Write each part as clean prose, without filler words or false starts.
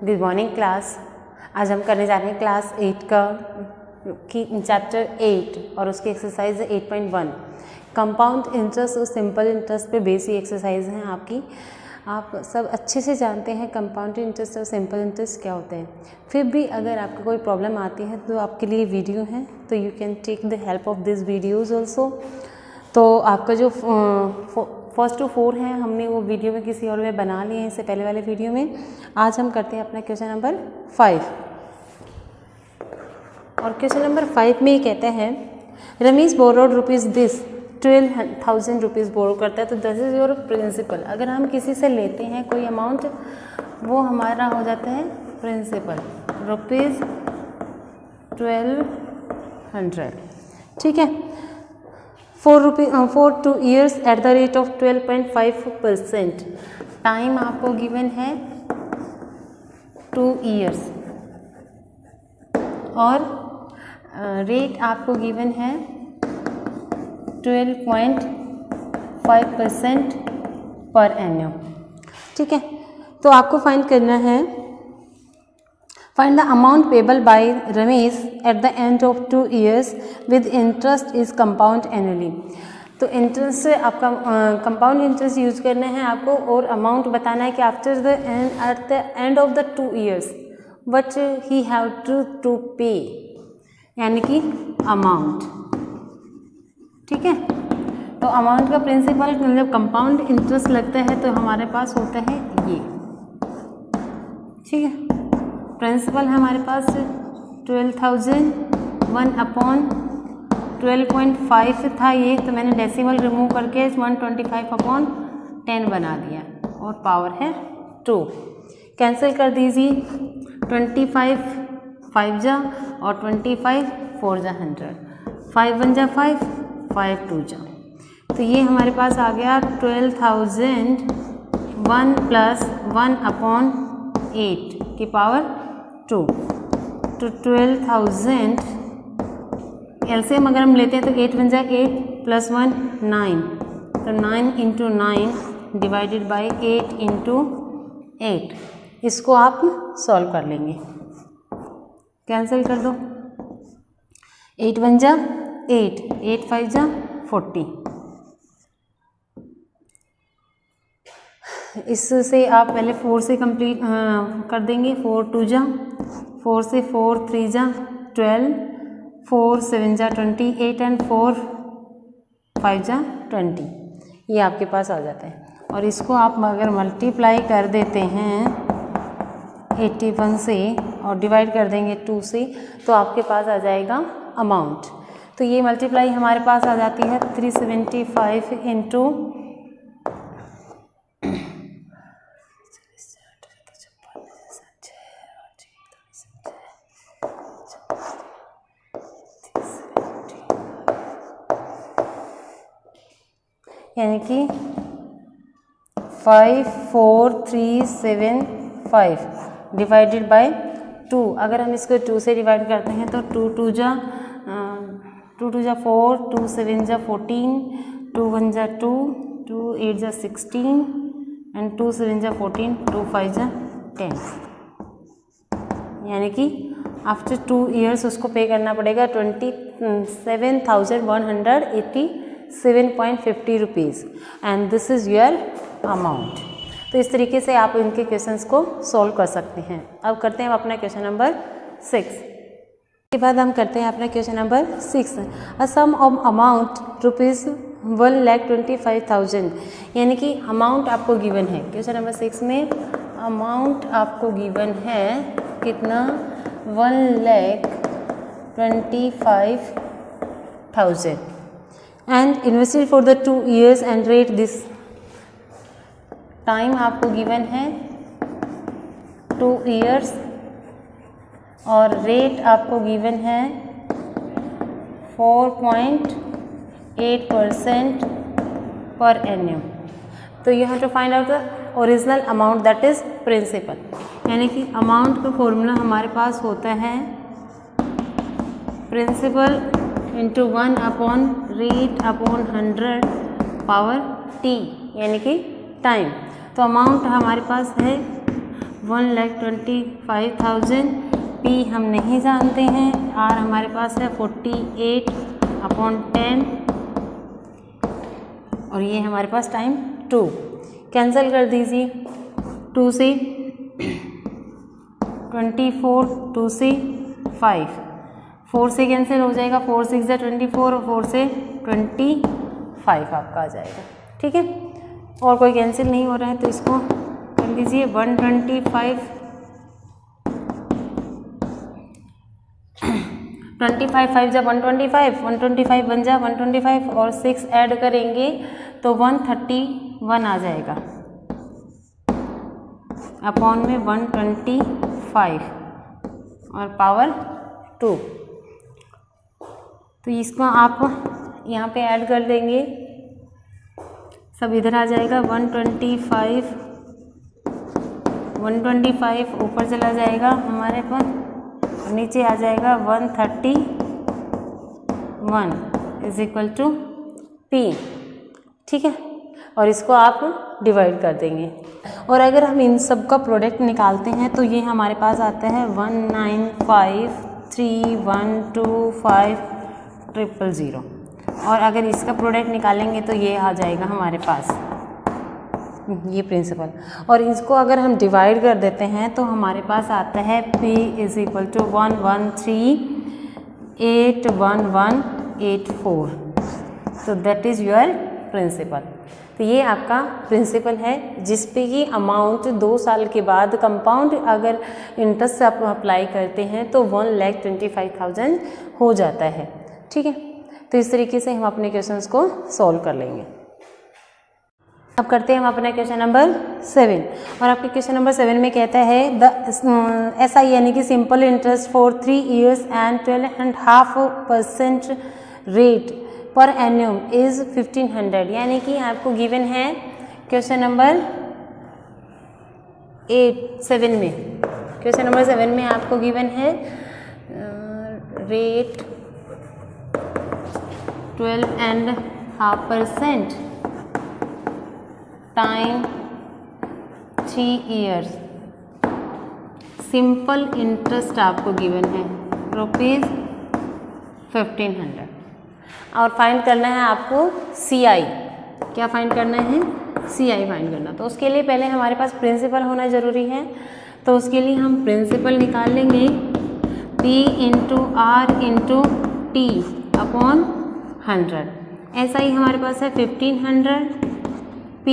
Good morning class. आज हम करने जा रहे हैं क्लास 8 का की चैप्टर 8 और उसकी एक्सरसाइज 8.1 कंपाउंड इंटरेस्ट और सिंपल इंटरेस्ट पे बेसिक एक्सरसाइज हैं आपकी। आप सब अच्छे से जानते हैं कंपाउंड इंटरेस्ट और सिंपल इंटरेस्ट क्या होते हैं। फिर भी अगर आपको कोई प्रॉब्लम आती है तो आपके लिए वीडियो है, तो you can take the help of this videos also. तो आपका जो फर्स्ट टू 4 हैं हमने वो वीडियो में किसी और में बना लिए हैं इससे पहले वाले वीडियो में। आज हम करते हैं अपना क्वेश्चन नंबर 5 और क्वेश्चन नंबर 5 में ये कहता है Ramesh borrowed rupees this 12,000 rupees borrow करता है, तो दिस इज़ योर प्रिंसिपल। अगर हम किसी से लेते हैं कोई अमाउंट वो हमारा हो जाता है प्रिंसिपल रुपीज़ 1200। ठीक है, for 2 years at the rate of 12.5%। Time आपको गिवन है 2 years और रेट आपको गिवन है 12.5% पर एन्युअल। ठीक है, तो आपको फाइंड करना है find the amount payable by Ramesh at the end of 2 years with interest is compound annually। तो इंटरेस्ट से आपका कंपाउंड इंटरेस्ट यूज करना है आपको और अमाउंट बताना है कि after the at the end of the 2 years what he have to pay, यानी कि अमाउंट। ठीक है, तो अमाउंट का प्रिंसिपल जब कंपाउंड इंटरेस्ट लगता है तो हमारे पास होता है ये। ठीक है, प्रिंसिपल है हमारे पास 12,000 1/12.5 था ये, तो मैंने डेसिमल रिमूव करके 125/10 बना दिया और पावर है 2। कैंसिल कर दीजिए, 25 5 जा और 25 4 जा 100, 5 1 जा 5 5 2 जा, तो ये हमारे पास आ गया 12,000 1 + 1/8 की पावर 2 तो 12,000 एलसीएम अगर हम लेते हैं तो 8 1 जा 8 + 1 9, तो 9 × 9 डिवाइडेड बाय 8 × 8। इसको आप सॉल्व कर लेंगे, कैंसिल कर दो, 8 1 जा 8 8 5 जा 40। इससे आप पहले 4 से कंप्लीट कर देंगे, 4 2 जा 4 से 4 3 जा 12, 4 7 जा 28 एंड 4 5 जा 20, ये आपके पास आ जाता है। और इसको आप अगर मल्टीप्लाई कर देते हैं 81 से और डिवाइड कर देंगे 2 से, तो आपके पास आ जाएगा अमाउंट। तो ये मल्टीप्लाई हमारे पास आ जाती है 375 × यानी कि 54375 डिवाइडेड बाय 2। अगर हम इसको 2 से डिवाइड करते हैं तो 2 2 जा 4, 2 7 जा 14, 2 1 जा 2, 2 8 जा 16 एंड 2 7 जा 14, 2 5 जा 10, यानी कि आफ्टर 2 years उसको पे करना पड़ेगा 27,187.50 rupees and this is your amount. तो इस तरीके से आप इनके क्वेश्चंस को सॉल्व कर सकते हैं। अब करते हैं अपना क्वेश्चन नंबर 6 के बाद हम करते हैं अपना question number 6। A sum of amount rupees 1,25,000, यानी कि अमाउंट आपको गिवन है। क्वेश्चन नंबर 6 में अमाउंट आपको गिवन है कितना, 1,25,000 and invested for the 2 years and rate this. Time आपको गिवन है 2 years और रेट आपको गिवन है 4.8% पर एन्युअल। तो you have to find out the original amount that is principal, यानी कि अमाउंट का फॉर्मूला हमारे पास होता है प्रिंसिपल × 1/rate/100 पावर t, यानी कि टाइम। तो अमाउंट हमारे पास है 1,25,000, P हम नहीं जानते हैं, R हमारे पास है 48/10 और ये हमारे पास टाइम 2। कैंसिल कर दीजिए, 2 से 24, 2 से 5, 4 से कैंसिल हो जाएगा, 4 6 जा 24 और 4 से 25 आपका आ जाएगा। ठीक है, और कोई कैंसिल नहीं हो रहा है तो इसको कर लीजिए 125 5 जा 125, 125 बन जा 125 और 6 ऐड करेंगे तो 131 आ जाएगा अपॉन में 125 और पावर 2। तो इसको आप यहाँ पे ऐड कर देंगे, सब इधर आ जाएगा 125 ऊपर चला जाएगा हमारे पास, नीचे आ जाएगा 131 इज इक्वल टू P। ठीक है, और इसको आप डिवाइड कर देंगे और अगर हम इन सब का प्रोडक्ट निकालते हैं तो ये हमारे पास आता है 195312500, और अगर इसका प्रोडक्ट निकालेंगे तो ये आ जाएगा हमारे पास ये प्रिंसिपल, और इसको अगर हम डिवाइड कर देते हैं तो हमारे पास आता है P इज इक्वल टू 113,81184। तो दैट इज़ योर प्रिंसिपल। तो ये आपका प्रिंसिपल है जिस पे कि अमाउंट 2 साल के बाद कंपाउंड अगर इंटरेस्ट आप अप्लाई करते हैं तो 1,25,000 हो जाता है। ठीक है, तो इस तरीके से हम अपने क्वेश्चंस को सॉल्व कर लेंगे। अब करते हैं हम अपना क्वेश्चन नंबर 7, और आपके क्वेश्चन नंबर 7 में कहता है द SI यानी कि simple interest for 3 years and 12.5% rate पर एन्यूम इज 1500, यानी कि आपको गिवन है क्वेश्चन नंबर 7 में, क्वेश्चन नंबर 7 में आपको गिवन है rate 12.5% time 3 years, simple interest आपको गिवन है ₹1500, और फाइंड करना है आपको CI। क्या फाइंड करना है? CI फाइंड करना। तो उसके लिए पहले हमारे पास प्रिंसिपल होना ज़रूरी है, तो उसके लिए हम प्रिंसिपल निकाल लेंगे P into R into T upon 100। SI हमारे पास है 1500, P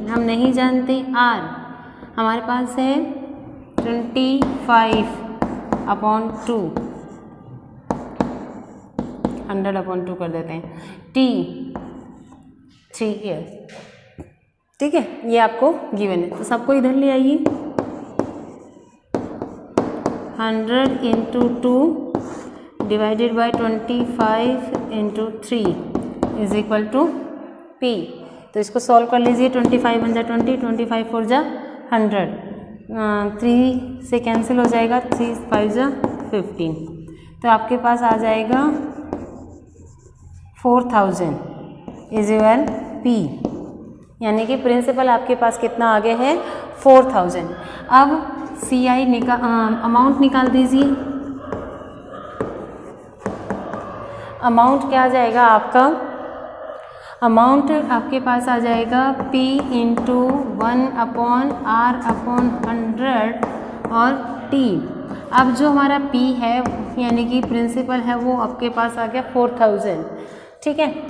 हम नहीं जानते, R हमारे पास है 25/2, 100/2 कर देते हैं, T 3 years। ठीक है, ये आपको गिवन है, तो सबको इधर ले आइए। 100 into 2 divided by 25 into 3 is equal to P। तो इसको सॉल्व कर लीजिए, 25 बन जा 20, 25 4 जा 100, 3 से कैंसिल हो जाएगा, 3 5 जा 15, तो आपके पास आ जाएगा 4000 इज योर P, यानी कि प्रिंसिपल आपके पास कितना आ गया है 4000। अब CI अमाउंट निकाल दीजिए। अमाउंट क्या आ जाएगा आपका? अमाउंट आपके पास आ जाएगा P इंटू 1/R/100 और T। अब जो हमारा P है यानी कि प्रिंसिपल है वो आपके पास आ गया 4000। ठीक है,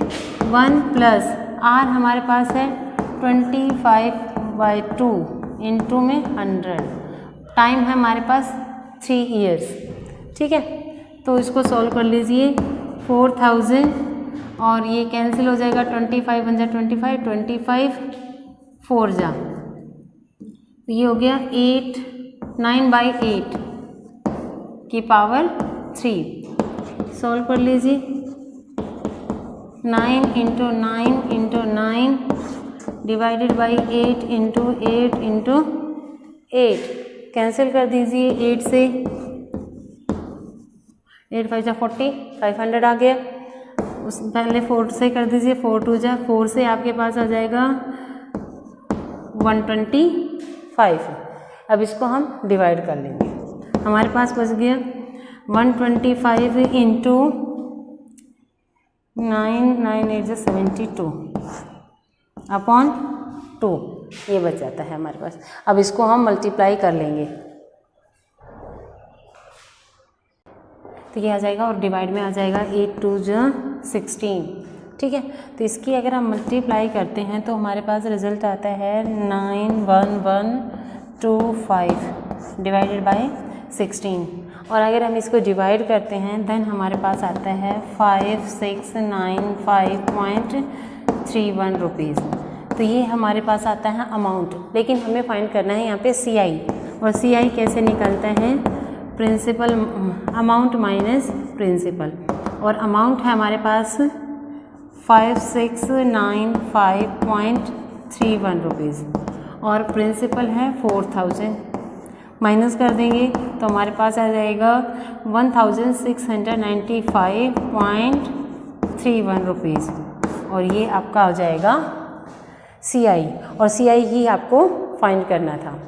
1 प्लस R हमारे पास है 25/2 इंटू में 100, टाइम है हमारे पास 3 years। ठीक है, तो इसको सॉल्व कर लीजिए, 4000 और ये कैंसिल हो जाएगा, 25 बन जा 25, 25 4 जा, ये हो गया 9/8 की पावर 3। सॉल्व कर लीजिए, 9 into 9 into 9 divided by 8 into 8 into 8, cancel कर दीजिए 8 से, 8 5 जा 40, 500 आ गया। उस पहले 4 से कर दीजिए, 4 2 जा 4 से आपके पास आ जाएगा 125। अब इसको हम डिवाइड कर लेंगे। हमारे पास बच गया 125 इंटू 9 अपॉन 2, ये बच जाता है हमारे पास। अब इसको हम मल्टीप्लाई कर लेंगे तो ये आ जाएगा और डिवाइड में आ जाएगा 8 2 16, ठीक है। तो इसकी अगर हम मल्टीप्लाई करते हैं तो हमारे पास रिजल्ट आता है 91125 डिवाइडेड बाय 16, और अगर हम इसको डिवाइड करते हैं देन हमारे पास आता है 5695.31 रुपीज़। तो ये हमारे पास आता है अमाउंट, लेकिन हमें फाइंड करना है यहाँ पे CI, और CI कैसे निकलता है, प्रिंसिपल अमाउंट माइनस प्रिंसिपल, और अमाउंट है हमारे पास 5695.31 रुपीज़ और प्रिंसिपल है 4000। माइनस कर देंगे तो हमारे पास आ जाएगा 1695.31 रुपीज़, और ये आपका आ जाएगा CI, और CI ही आपको फाइंड करना था।